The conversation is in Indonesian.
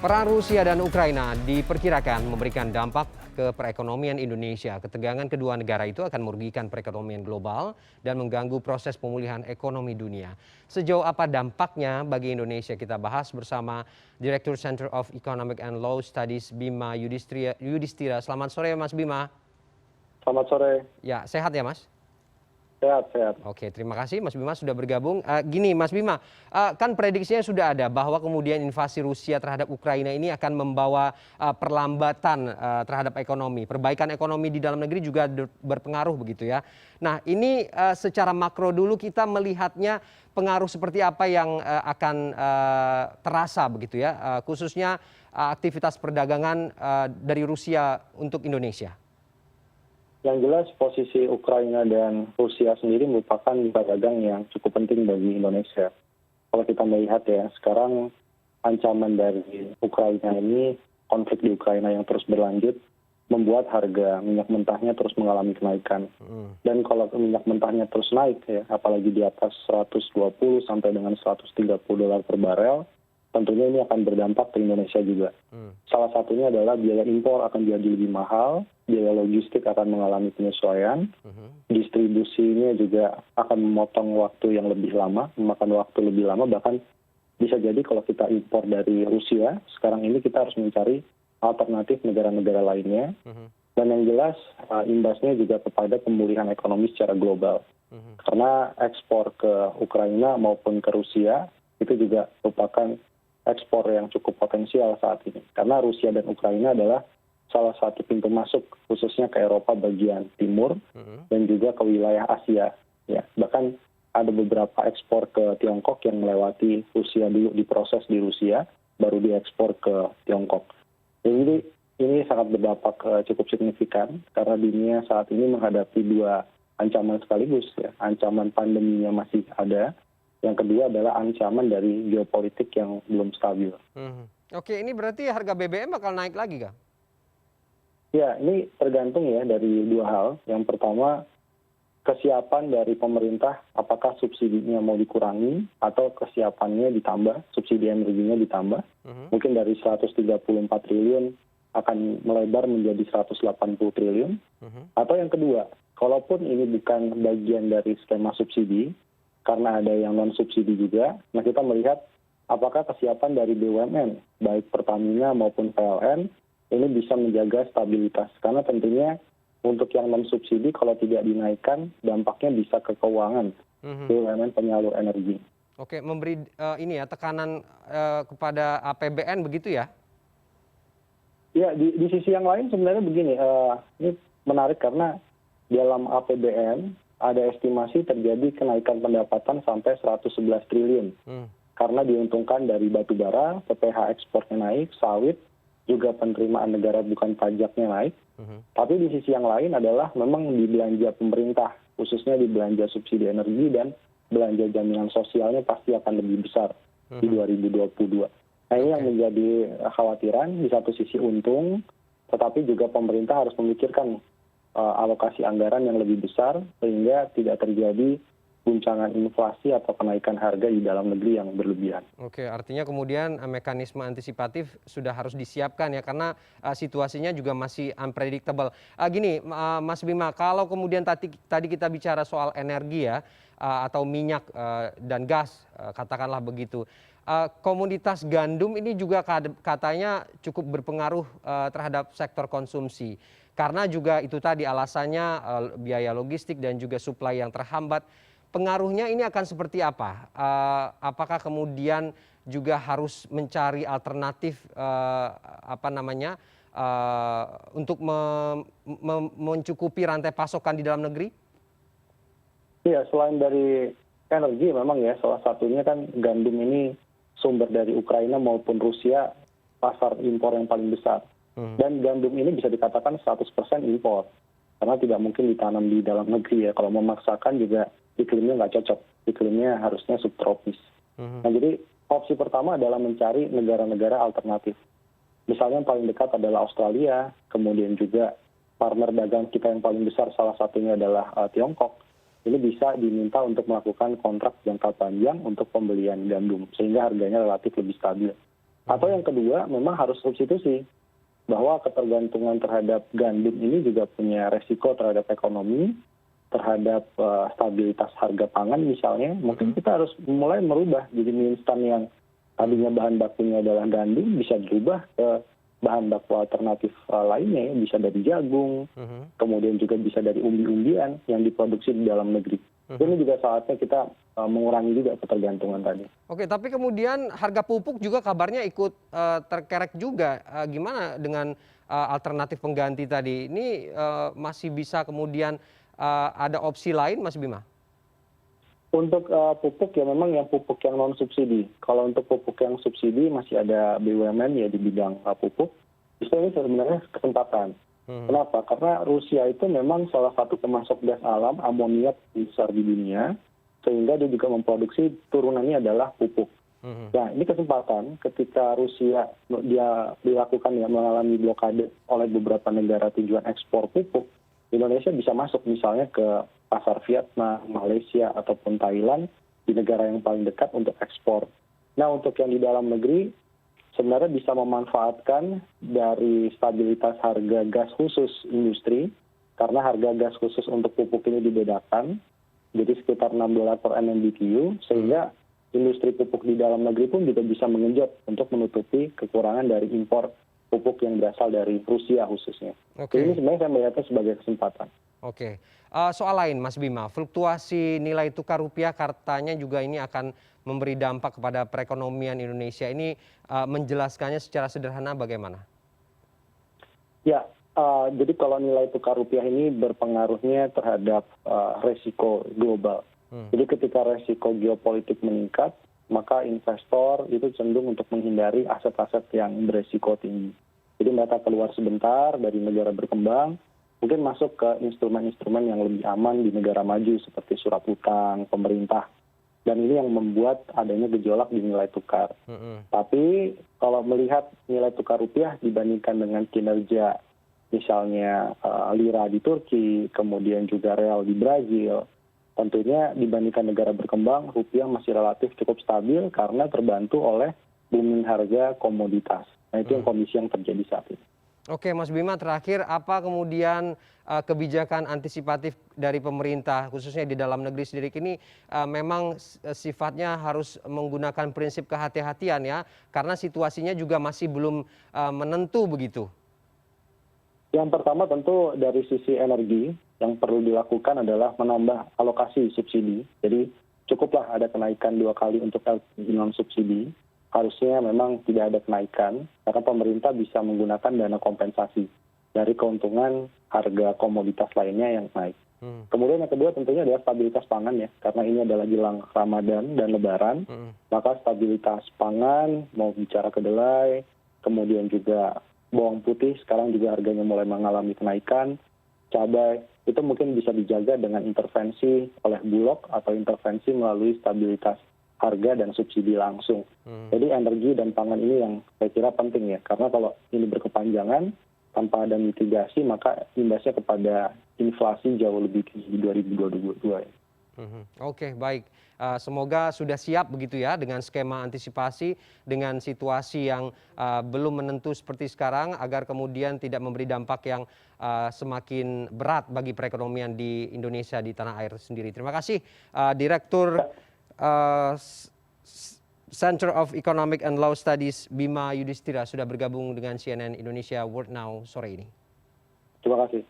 Perang Rusia dan Ukraina diperkirakan memberikan dampak ke perekonomian Indonesia. Ketegangan kedua negara itu akan merugikan perekonomian global dan mengganggu proses pemulihan ekonomi dunia. Sejauh apa dampaknya bagi Indonesia kita bahas bersama Direktur Center of Economic and Law Studies Bima Yudhistira. Selamat sore Mas Bima. Selamat sore. Ya, sehat ya Mas? Sehat, sehat. Oke, terima kasih Mas Bima sudah bergabung. Gini Mas Bima, kan prediksinya sudah ada bahwa kemudian invasi Rusia terhadap Ukraina ini akan membawa perlambatan terhadap ekonomi. Perbaikan ekonomi di dalam negeri juga berpengaruh begitu ya. Nah ini secara makro dulu kita melihatnya pengaruh seperti apa yang akan terasa begitu ya, khususnya aktivitas perdagangan dari Rusia untuk Indonesia. Yang jelas posisi Ukraina dan Rusia sendiri merupakan pedagang yang cukup penting bagi Indonesia. Kalau kita melihat ya, sekarang ancaman dari Ukraina ini, konflik di Ukraina yang terus berlanjut, membuat harga minyak mentahnya terus mengalami kenaikan. Dan kalau minyak mentahnya terus naik ya, apalagi di atas 120 sampai dengan 130 dolar per barel, tentunya ini akan berdampak ke Indonesia juga. Salah satunya adalah biaya impor akan jadi lebih mahal, biaya logistik akan mengalami penyesuaian, distribusinya juga akan memotong waktu yang lebih lama, memakan waktu lebih lama, bahkan bisa jadi kalau kita impor dari Rusia, sekarang ini kita harus mencari alternatif negara-negara lainnya. Dan yang jelas imbasnya juga kepada pemulihan ekonomi secara global. Karena ekspor ke Ukraina maupun ke Rusia itu juga merupakan ekspor yang cukup potensial saat ini. Karena Rusia dan Ukraina adalah salah satu pintu masuk khususnya ke Eropa bagian timur dan juga ke wilayah Asia. Ya, bahkan ada beberapa ekspor ke Tiongkok yang melewati Rusia dulu, diproses di Rusia, baru diekspor ke Tiongkok. Jadi ini sangat berdampak cukup signifikan karena dunia saat ini menghadapi dua ancaman sekaligus. Ya. Ancaman pandeminya masih ada. Yang kedua adalah ancaman dari geopolitik yang belum stabil. Oke, ini berarti harga BBM bakal naik lagi kah? Ya, ini tergantung ya dari dua hal. Yang pertama, kesiapan dari pemerintah, apakah subsidinya mau dikurangi atau kesiapannya ditambah, subsidi energinya ditambah. Mungkin dari 134 triliun akan melebar menjadi 180 triliun. Atau yang kedua, kalaupun ini bukan bagian dari skema subsidi, karena ada yang non-subsidi juga, nah kita melihat apakah kesiapan dari BUMN, baik Pertamina maupun PLN, ini bisa menjaga stabilitas. Karena tentunya untuk yang non-subsidi kalau tidak dinaikkan, dampaknya bisa ke keuangan BUMN penyalur energi. Oke, memberi ini ya tekanan kepada APBN begitu ya? Ya, di sisi yang lain sebenarnya begini, ini menarik karena dalam APBN, ada estimasi terjadi kenaikan pendapatan sampai 111 triliun. Karena diuntungkan dari batu bara, PPH ekspornya naik, sawit, juga penerimaan negara bukan pajaknya naik. Tapi di sisi yang lain adalah memang di belanja pemerintah, khususnya di belanja subsidi energi dan belanja jaminan sosialnya pasti akan lebih besar di 2022. Nah ini yang menjadi khawatiran, di satu sisi untung, tetapi juga pemerintah harus memikirkan alokasi anggaran yang lebih besar sehingga tidak terjadi guncangan inflasi atau kenaikan harga di dalam negeri yang berlebihan. Oke, artinya kemudian mekanisme antisipatif sudah harus disiapkan ya karena situasinya juga masih unpredictable. Gini, Mas Bima, kalau kemudian tadi kita bicara soal energi ya atau minyak dan gas, katakanlah begitu. Komoditas gandum ini juga katanya cukup berpengaruh terhadap sektor konsumsi. Karena juga itu tadi alasannya biaya logistik dan juga suplai yang terhambat. Pengaruhnya ini akan seperti apa? Apakah kemudian juga harus mencari alternatif untuk mencukupi rantai pasokan di dalam negeri? Iya, selain dari energi memang ya salah satunya kan gandum ini sumber dari Ukraina maupun Rusia, pasar impor yang paling besar. Dan gandum ini bisa dikatakan 100% impor. Karena tidak mungkin ditanam di dalam negeri ya. Kalau memaksakan juga iklimnya nggak cocok. Iklimnya harusnya subtropis. Nah jadi opsi pertama adalah mencari negara-negara alternatif. Misalnya yang paling dekat adalah Australia. Kemudian juga partner dagang kita yang paling besar salah satunya adalah Tiongkok. Ini bisa diminta untuk melakukan kontrak jangka panjang untuk pembelian gandum. Sehingga harganya relatif lebih stabil. Atau yang kedua, memang harus substitusi, bahwa ketergantungan terhadap gandum ini juga punya resiko terhadap ekonomi, terhadap stabilitas harga pangan misalnya. Mungkin kita harus mulai merubah jadi mie instan yang tadinya bahan bakunya adalah gandum, bisa dirubah ke bahan baku alternatif lainnya, bisa dari jagung, kemudian juga bisa dari umbi-umbian yang diproduksi di dalam negeri. Ini juga saatnya kita mengurangi juga ketergantungan tadi. Oke, tapi kemudian harga pupuk juga kabarnya ikut terkerek juga. Gimana dengan alternatif pengganti tadi? Ini masih bisa kemudian ada opsi lain, Mas Bima? Untuk pupuk ya memang yang pupuk yang non subsidi. Kalau untuk pupuk yang subsidi masih ada BUMN ya di bidang pupuk. Justru ini sebenarnya kesempatan. Kenapa? Karena Rusia itu memang salah satu pemasok gas alam amonia besar di dunia, sehingga dia juga memproduksi turunannya adalah pupuk. Nah, ini kesempatan ketika Rusia dia dilakukan ya mengalami blokade oleh beberapa negara tujuan ekspor pupuk, Indonesia bisa masuk misalnya ke pasar Vietnam, Malaysia ataupun Thailand di negara yang paling dekat untuk ekspor. Nah, untuk yang di dalam negeri sebenarnya bisa memanfaatkan dari stabilitas harga gas khusus industri, karena harga gas khusus untuk pupuk ini dibedakan, jadi sekitar $6 per MMBTU, sehingga industri pupuk di dalam negeri pun juga bisa mengenjot untuk menutupi kekurangan dari impor pupuk yang berasal dari Rusia khususnya. Oke. Jadi ini sebenarnya saya melihatnya sebagai kesempatan. Oke, soal lain Mas Bima, fluktuasi nilai tukar rupiah katanya juga ini akan memberi dampak kepada perekonomian Indonesia. Ini menjelaskannya secara sederhana bagaimana? Ya, jadi kalau nilai tukar rupiah ini berpengaruhnya terhadap resiko global. Jadi ketika resiko geopolitik meningkat, maka investor itu cenderung untuk menghindari aset-aset yang beresiko tinggi. Jadi mereka keluar sebentar dari negara berkembang, mungkin masuk ke instrumen-instrumen yang lebih aman di negara maju seperti surat utang, pemerintah. Dan ini yang membuat adanya gejolak di nilai tukar. Tapi kalau melihat nilai tukar rupiah dibandingkan dengan kinerja misalnya lira di Turki, kemudian juga real di Brazil, tentunya dibandingkan negara berkembang, rupiah masih relatif cukup stabil karena terbantu oleh booming harga komoditas. Nah, itu yang kondisi yang terjadi saat ini. Oke, Mas Bima, terakhir apa kemudian kebijakan antisipatif dari pemerintah khususnya di dalam negeri sendiri ini memang sifatnya harus menggunakan prinsip kehati-hatian ya, karena situasinya juga masih belum menentu begitu. Yang pertama tentu dari sisi energi yang perlu dilakukan adalah menambah alokasi subsidi. Jadi cukuplah ada kenaikan 2 kali untuk LPG non subsidi. Harusnya memang tidak ada kenaikan karena pemerintah bisa menggunakan dana kompensasi dari keuntungan harga komoditas lainnya yang naik. Kemudian yang kedua tentunya adalah stabilitas pangan ya, karena ini adalah jelang Ramadan dan Lebaran, maka stabilitas pangan mau bicara kedelai, kemudian juga bawang putih sekarang juga harganya mulai mengalami kenaikan, cabai itu mungkin bisa dijaga dengan intervensi oleh Bulog atau intervensi melalui stabilitas harga dan subsidi langsung. Jadi energi dan pangan ini yang saya kira penting ya, karena kalau ini berkepanjangan tanpa ada mitigasi maka imbasnya kepada inflasi jauh lebih tinggi di 2022 ya. Oke, baik. Semoga sudah siap begitu ya dengan skema antisipasi dengan situasi yang belum menentu seperti sekarang agar kemudian tidak memberi dampak yang semakin berat bagi perekonomian di Indonesia, di tanah air sendiri. Terima kasih Direktur Center of Economic and Law Studies Bima Yudhistira sudah bergabung dengan CNN Indonesia World Now sore ini. Terima kasih.